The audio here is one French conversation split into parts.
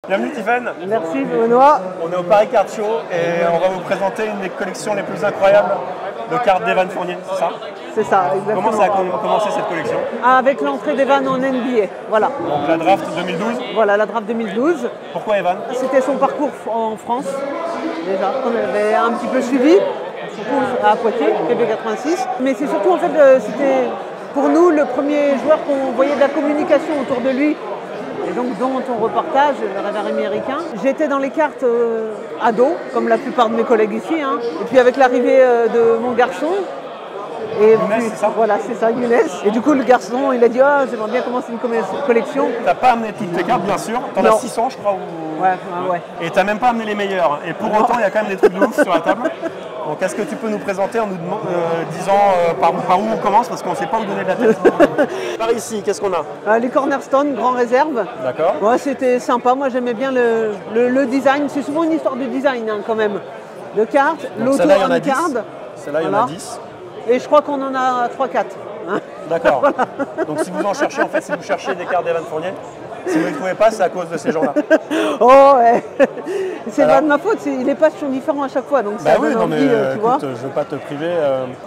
Bienvenue Tiffen. Merci Benoît. On est au Paris Card Show et on va vous présenter une des collections les plus incroyables de cartes d'Evan Fournier, c'est ça? C'est ça, exactement. Comment ça a commencé cette collection? Avec l'entrée d'Evan en NBA, voilà. Donc la draft 2012. Voilà, la draft 2012. Pourquoi Evan? C'était son parcours en France, déjà, qu'on avait un petit peu suivi, surtout à Poitiers, PB86. Mais c'est surtout, en fait, c'était pour nous le premier joueur qu'on voyait de la communication autour de lui. Et donc, dont on repartage, le radar américain. J'étais dans les cartes ado, comme la plupart de mes collègues ici. Hein. Et puis avec l'arrivée de mon garçon, et Younes, puis, c'est ça? voilà, c'est ça, Younes. Et du coup, le garçon, il a dit ah, j'aimerais bien commencer une collection. T'as pas amené toutes tes cartes, bien sûr. T'en as 600, je crois. Ouais. Et t'as même pas amené les meilleurs. Et pour autant, il y a quand même des trucs de ouf sur la table. Donc, est-ce que tu peux nous présenter en nous disant par où on commence, parce qu'on ne sait pas où donner de la tête. Par ici, qu'est-ce qu'on a? Les Cornerstone, grand réserve. D'accord. Ouais, c'était sympa. Moi, j'aimais bien le design. C'est souvent une histoire de design, hein, quand même. De cartes, l'auto-on-card. Celle-là, il y en a 10. Et je crois qu'on en a 3-4. Hein. D'accord. Voilà. Donc si vous en cherchez, en fait, si vous cherchez des cartes d'Evan Fournier, si vous ne les trouvez pas, c'est à cause de ces gens-là. Oh ouais. C'est pas de ma faute, les patchs sont différents à chaque fois. Donc ça oui, donne non, envie, mais tu vois. je ne veux pas te priver.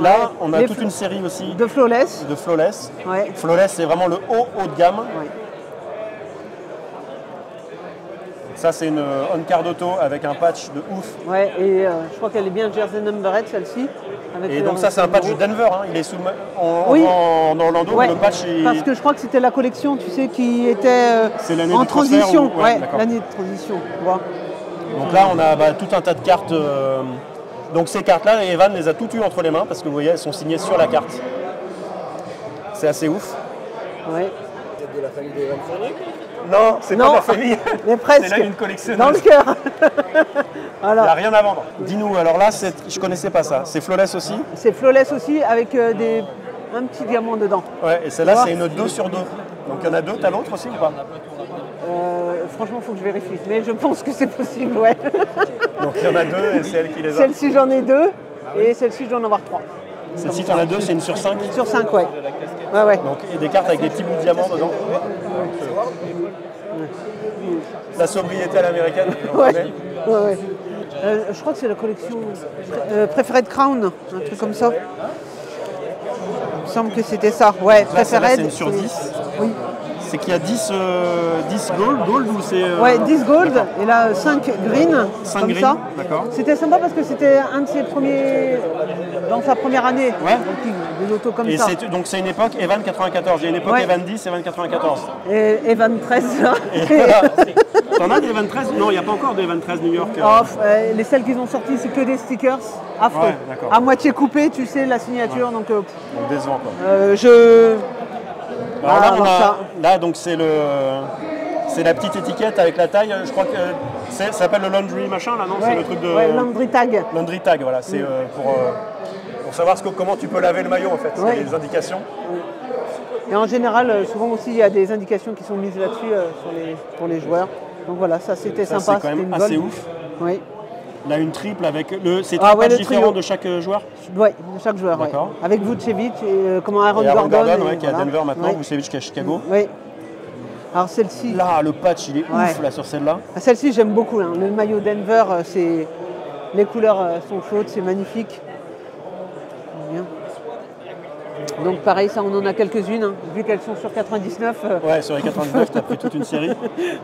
Là, on a toute une série aussi. De Flawless. De Flawless. Ouais. Flawless, c'est vraiment le haut de gamme. Ouais. Ça, c'est une on-card auto avec un patch de ouf. Ouais, et je crois qu'elle est bien jersey numbered, celle-ci. Et donc ça, c'est un patch de Denver. Hein. Il est sous en Orlando, ouais, le patch est... Parce que je crois que c'était la collection, tu sais, qui était en transition. Ouais, l'année de transition. Voilà. Donc là, on a tout un tas de cartes. Donc ces cartes-là, Evan les a toutes eues entre les mains parce que vous voyez, elles sont signées sur la carte. C'est assez ouf. Ouais. C'est de la famille d'Evan Fournier? Non, c'est pas ma famille. Mais presque. C'est là une collectionneuse. Dans le cœur. Voilà. Il n'y a rien à vendre. Dis-nous, alors là, je connaissais pas ça. C'est Flawless aussi? C'est Flawless aussi avec un petit diamant dedans. Ouais, et celle-là, c'est une 2 sur 2. Donc il y en a deux, t'as l'autre aussi ou pas? Franchement, il faut que je vérifie. Mais je pense que c'est possible, ouais. Donc il y en a deux et c'est elle qui les a. Celle-ci, j'en ai 2 et celle-ci, je dois en avoir 3. Celle-ci, t'en as 2, c'est une sur 5? Sur 5, ouais. Ouais. Donc, et des cartes avec des petits bouts de diamant dedans. La sobriété à l'américaine. Ouais. Je crois que c'est la collection Preferred Crown, un truc comme ça. Il me semble que c'était ça. Ouais, Preferred. C'est une sur 10. Oui. C'est qu'il y a 10 gold ou c'est... Ouais, 10 gold et là 5 green. 5 comme green, ça. d'accord. C'était sympa parce que c'était un de ses premiers... dans sa première année. Ouais. Des autos comme ça. Donc c'est une époque Evan 94. Il y a une époque Evan 10, Evan 94. Et Evan 13 là. Voilà. T'en as des Evan 13? Non, il n'y a pas encore des Evan 13 New York. Les celles qu'ils ont sorties, c'est que des stickers affreux. Ouais, à moitié coupés, tu sais, la signature. Donc décevant quoi. Alors là, donc c'est la petite étiquette avec la taille. Je crois que ça s'appelle le laundry machin là, non? Ouais, c'est le truc de laundry tag. Laundry tag, voilà. C'est pour savoir comment tu peux laver le maillot en fait. Ouais. Il y a des indications. Et en général, souvent aussi, il y a des indications qui sont mises là-dessus pour les joueurs. Donc voilà, ça c'était sympa. C'est quand même assez ouf. Oui. Là, une triple avec c'est trois patchs différents de chaque joueur? Oui, de chaque joueur. D'accord. Ouais. Avec Vucevic et Aaron Gordon qui est voilà. à Denver maintenant, Vucevic qui est à Chicago. Oui. Alors celle-ci. Là, le patch, il est ouf là sur celle-là. Celle-ci, j'aime beaucoup. Hein. Le maillot Denver, les couleurs sont chaudes, c'est magnifique. Bien. Donc pareil, ça on en a quelques-unes, hein. Vu qu'elles sont sur 99. Ouais, sur les 99, tu as pris toute une série.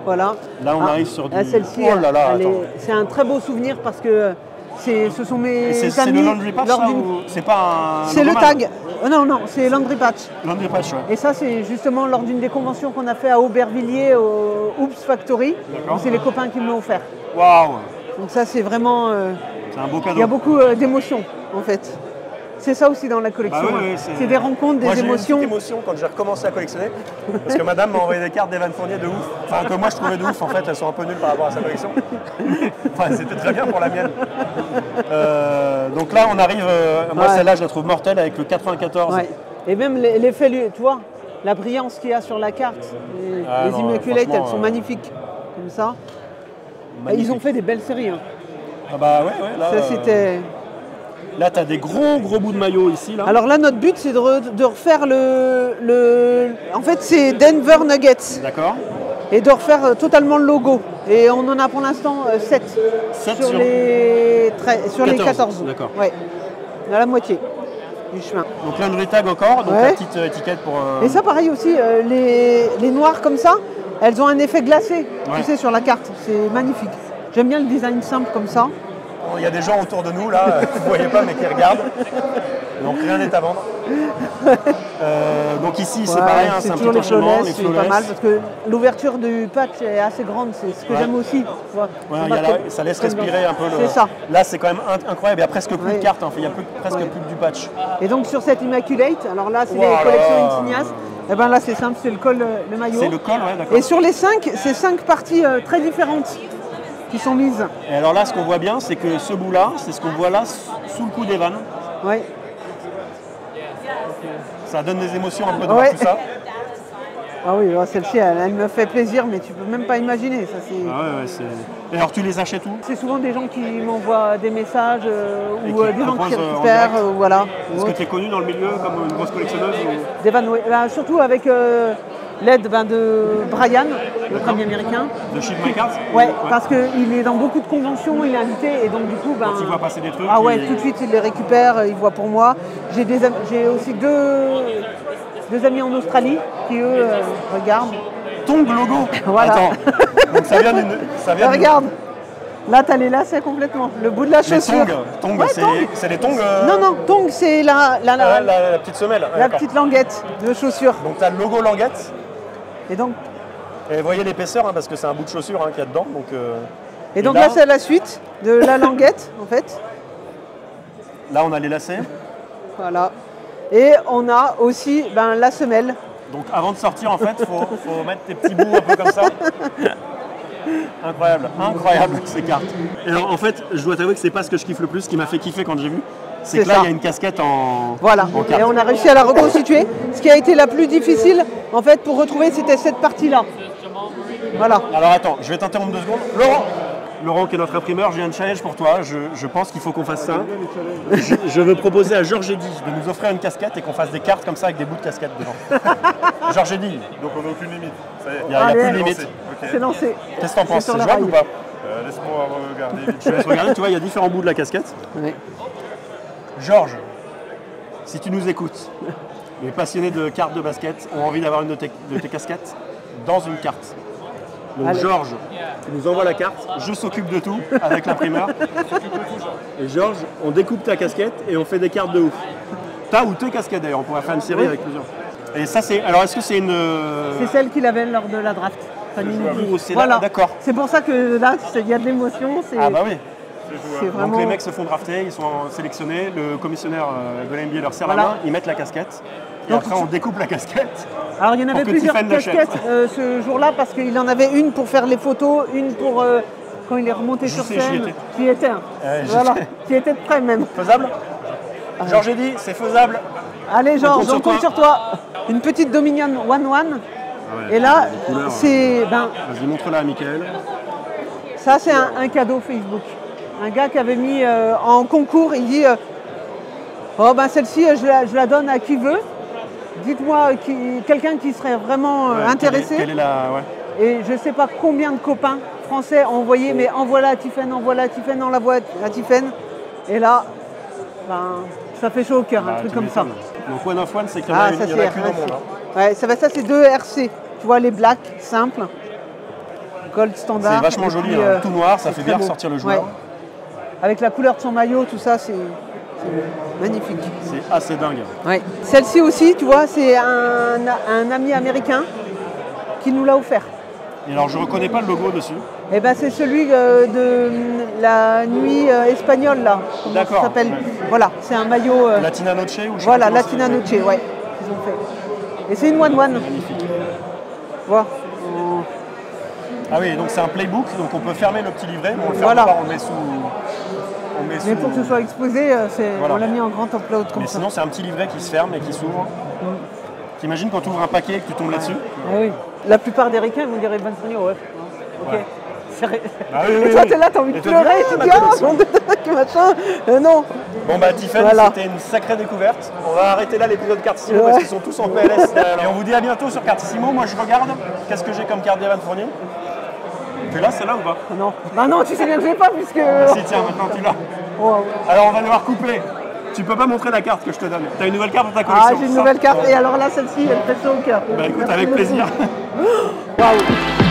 Voilà. Là, on arrive sur du... Celle-ci, oh là là, c'est un très beau souvenir parce que ce sont mes amis. C'est le laundry patch ça, ou c'est pas un... C'est le tag. Non, c'est laundry patch. Laundry patch, ouais. Et ça, c'est justement lors d'une des conventions qu'on a fait à Aubervilliers au Oops Factory. C'est les copains qui me l'ont offert. Waouh. Donc ça, c'est vraiment... c'est un beau cadeau. Il y a beaucoup d'émotions, en fait. C'est ça aussi dans la collection. Bah oui, c'est des rencontres, des émotions. J'ai eu une émotion quand j'ai recommencé à collectionner. Parce que madame m'a envoyé des cartes d'Evan Fournier de ouf. Enfin, que moi je trouvais de ouf. En fait, elles sont un peu nulles par rapport à sa collection. Enfin, c'était très bien pour la mienne. Donc là, on arrive. Moi, celle-là, je la trouve mortelle avec le 94. Ouais. Et même l'effet, tu vois, la brillance qu'il y a sur la carte. Les Immaculate, elles sont magnifiques. Comme ça. Magnifique. Ils ont fait des belles séries. Hein. Ah bah ouais, là. Ça, c'était. Là, tu as des gros bouts de maillot ici. Là. Alors là, notre but, c'est de refaire En fait, c'est Denver Nuggets. D'accord. et de refaire totalement le logo. Et on en a pour l'instant 7 7 sur les 14. 14. D'accord. Ouais. On a la moitié du chemin. Donc l'Android tag encore, donc Ouais. la petite étiquette pour... Et ça pareil aussi, les noirs comme ça, elles ont un effet glacé, Ouais. tu sais, sur la carte. C'est magnifique. J'aime bien le design simple comme ça. Il y a des gens autour de nous là, vous ne voyez pas mais qui regardent. Donc rien n'est à vendre. Donc ici c'est Ouais, pareil, hein, c'est c'est un toujours petit les enchaînement, flawless, c'est pas mal parce que l'ouverture du patch est assez grande, c'est ce que Ouais. j'aime aussi. Tu vois. Ouais, Ça il y a va là, comme- ça laisse comme respirer dans- un peu. C'est ça. Là c'est quand même incroyable, il n'y a presque plus Ouais. de cartes, hein. Il n'y a presque Ouais. plus que du patch. Et donc sur cette Immaculate, alors là c'est Voilà. les collections Insignias, et ben là c'est simple, c'est le col, le maillot. C'est le col, ouais, d'accord. Et sur les 5, c'est 5 parties très différentes qui sont mises. Et alors là ce qu'on voit bien c'est que ce bout là, c'est ce qu'on voit là sous le coup d'Evan. Ouais. Ça donne des émotions un peu de Ouais. voir tout ça. Ah oui, celle-ci elle me fait plaisir, mais tu peux même pas imaginer. Ça, c'est... Ah ouais, c'est... Et alors tu les achètes où? C'est souvent des gens qui m'envoient des messages Et ou qui des gens qui proposent, en récupèrent, direct. voilà. Est-ce que tu es connu dans le milieu comme une grosse collectionneuse ou... Des vannes, ouais. Ben, surtout avec l'aide de Brian, notre ami américain. De Ship My Cards? Ouais, parce qu'il est dans beaucoup de conventions, il est invité et donc du coup, ben, Quand il voit passer des trucs, ah ouais, il- tout de suite il les récupère, il voit pour moi. J'ai aussi deux amis en Australie qui eux regardent. Tong logo. Voilà. Attends. Donc ça vient d'une... Ça vient d'une- Regarde, là t'as les lacets complètement, le bout de la Les chaussure. tongs, Ouais, c'est... tongs. c'est les tongs... Non, non, tong c'est la petite semelle. Ouais, la d'accord. petite languette de chaussure. Donc tu as le logo languette. Et donc, Et vous voyez l'épaisseur, hein, parce que c'est un bout de chaussure hein, qu'il y a dedans. Donc, là c'est la suite de la languette en fait. là, on a les lacets. Voilà. Et on a aussi la semelle. Donc avant de sortir, en fait, faut mettre tes petits bouts un peu comme ça. Incroyable, incroyable ces cartes. Et alors, en fait, je dois t'avouer que c'est pas ce que je kiffe le plus, ce qui m'a fait kiffer quand j'ai vu. C'est C'est que là, ça. il y a une casquette en, Voilà. en carte. Et on a réussi à la reconstituer. Ce qui a été la plus difficile en fait pour retrouver, c'était cette partie-là. Voilà. Alors attends, je vais t'interrompre 2 secondes. Laurent, qui est notre imprimeur, j'ai un challenge pour toi. Je pense qu'il faut qu'on fasse ça. Je veux proposer à Georges Eddy de nous offrir une casquette et qu'on fasse des cartes comme ça avec des bouts de casquette dedans. Georges Eddy, Donc on n'a aucune limite. Ça y est. il n'y a Allez, plus de limite. Ok. C'est lancé. Qu'est-ce que t'en C'est penses? sur C'est la jouable ou rail. pas? Laisse-moi regarder vite. Je te laisse regarder, tu vois, il y a différents bouts de la casquette. Ouais. Georges, si tu nous écoutes, les passionnés de cartes de basket ont envie d'avoir une de tes casquettes dans une carte. Donc Allez. Georges, tu nous envoies la carte, je s'occupe de tout avec l'imprimeur. Et Georges, on découpe ta casquette et on fait des cartes de ouf. Ta ou tes casquettes d'ailleurs, on pourrait faire une série Oui. avec plusieurs. Et ça c'est. Alors est-ce que c'est une. C'est celle qu'il avait lors de la draft. Fanny nous dit. Oh, c'est là, d'accord. C'est pour ça que là, il y a de l'émotion. Ah bah oui. C'est Donc vraiment. les mecs se font drafter, ils sont sélectionnés, le commissionnaire de la NBA leur serre Voilà. la main, ils mettent la casquette. Et Donc, après on découpe la casquette. Alors il y en avait pour que plusieurs Tiffen l'achète. casquettes ce jour-là parce qu'il en avait une pour faire les photos, une pour quand il est remonté Je sur sais, j'y scène. étais. Qui était un. J'y Voilà. étais. Qui était prêt même. Faisable Georges Eddy, c'est faisable. Allez Georges, compte on compte sur sur toi. Une petite Dominion 1-1. Et là, les couleurs, c'est Vas-y, montre-la à Mickaël. ça c'est un cadeau Facebook. Un gars qui avait mis en concours, il dit oh ben celle-ci je la donne à qui veut. Dites-moi quelqu'un qui serait vraiment Ouais, intéressé. Quelle est la... ouais. Et je ne sais pas combien de copains français ont envoyé, mais envoie-la à Tiffen, envoie-la à Tiffen, on la voit à Tiffen. Et là, ça fait chaud au cœur, un Bah, truc tu comme ça. m'étonnes. Donc One of One, c'est qu'il y en Ah, a, ça il y en c'est a qu'une au RC. monde. Hein. Ouais, ça c'est 2 RC. Tu vois les blacks simples, gold standard. C'est vachement Et joli, puis, hein. Tout noir, ça c'est fait très bien beau. ressortir le joueur. Ouais. Avec la couleur de son maillot, tout ça, c'est magnifique. C'est assez dingue. Ouais. Celle-ci aussi, tu vois, c'est un ami américain qui nous l'a offert. Et alors je reconnais pas le logo dessus. Eh ben c'est celui de la nuit espagnole là. Comment D'accord, ça s'appelle? ouais. Voilà, c'est un maillot. Latina Noche ou je sais Voilà, pas comment Latina c'est. Noche, ouais, qu'ils ont fait. Et c'est une 1-1. Magnifique. Voilà. Ah oui, donc c'est un playbook, donc on peut fermer le petit livret, mais on le ferme Voilà. pas, on le met sous... On met Mais sous- pour que ce soit exposé, Voilà. on l'a mis en grand upload comme Mais ça. sinon c'est un petit livret qui se ferme et qui s'ouvre. T'imagines quand tu ouvres un paquet et que tu tombes là-dessus? Ah oui. La plupart des ricains vont dire Evan Fournier, ouais. Ok. Ah oui, Et oui, toi, oui. t'es là, t'as envie de Et toi, pleurer, ah, tu ma dis, ah, collection. mon Dieu, machin. Non. Bon bah Tiffany, Voilà. c'était une sacrée découverte. On va arrêter là l'épisode Cartissimo Ouais. parce qu'ils sont tous en PLS. Et on vous dit à bientôt sur Cartissimo. Moi je regarde. Qu'est-ce que j'ai comme carte d'Evan Fournier? Tu l'as celle-là ou pas? Non. Bah non, tu sais bien que je l'ai pas, puisque. Si tiens, maintenant tu l'as. Oh. Alors on va devoir couper. Tu peux pas montrer la carte que je te donne. T'as une nouvelle carte dans ta Ah, collection. j'ai une Ça, nouvelle carte. ouais. Et alors là, celle-ci, elle fait chaud au cœur. Bah écoute, Merci avec beaucoup. plaisir. Waouh.